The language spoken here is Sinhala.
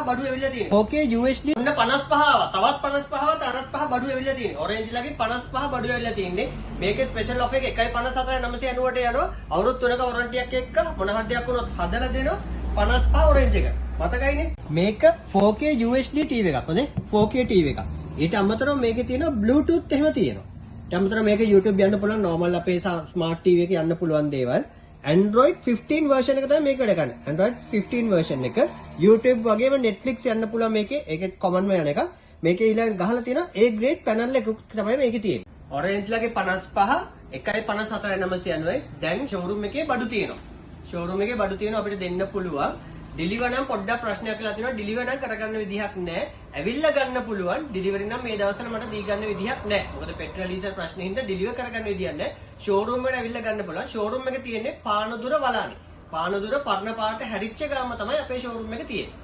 බඩු ඇවිල්ලා තියෙනවා. Okay USD ඔන්න 55 ආවා. තවත් 55 55 බඩු ඇවිල්ලා තියෙනවා. ඔරෙන්ජ් ලගේ 55 බඩු ඇවිල්ලා තියෙන්නේ. මේකේ ස්පෙෂල් ඔෆර් එක 1.54 990ට යනවා. අවුරුදු 3ක වොරන්ටි එකක් එක්ක මොන හරි දෙයක් වුණොත් හදලා දෙනවා. 55 ඔරෙන්ජ් එක. මතකයිනේ? මේක 4K USD TV එකක්. හොඳේ 4K TV එකක්. ඊට අමතරව මේකේ තියෙනවා Bluetooth එහෙම තියෙනවා. ඊට අමතරව මේක YouTube යන්න පුළුවන් normal අපේ smart TV එකේ යන්න පුළුවන් දේවල්. Android 15 version එක තමයි මේක වැඩ කරන්නේ. Android 15 version එක YouTube වගේම Netflix යන්න පුළුවන් මේකේ. ඒකෙත් common ම යන එක. මේකේ ඊළඟ ගහලා තියෙනවා A grade panel එක තමයි මේකේ තියෙන්නේ. Orange ලගේ 55 1.54 990 දැන් showroom එකේ බඩු තියෙනවා. showroom එකේ බඩු තියෙනවා අපිට දෙන්න පුළුවන්. ඩිලිවර් නම් පොඩ්ඩක් ප්‍රශ්නයක් කියලා තියෙනවා. ඩිලිවර් නම් කරගන්න විදිහක් නැහැ. ඇවිල්ලා ගන්න පුළුවන්. ඩිලිවරි නම් මේ දවස්වල මට දී ගන්න විදිහක් නැහැ. මොකද පෙට්‍රල් ඩීසල් ප්‍රශ්නේ හින්දා ඩිලිවර් කරගන්න විදිහක් නැහැ. ෂෝරූම් එකට ඇවිල්ලා ගන්න පුළුවන්. ෂෝරූම් එක තියෙන්නේ පානදුර වලානේ. පානදුර පර්ණ පාට හැරිච්ච ගාම තමයි අපේ ෂෝරූම් එක තියෙන්නේ.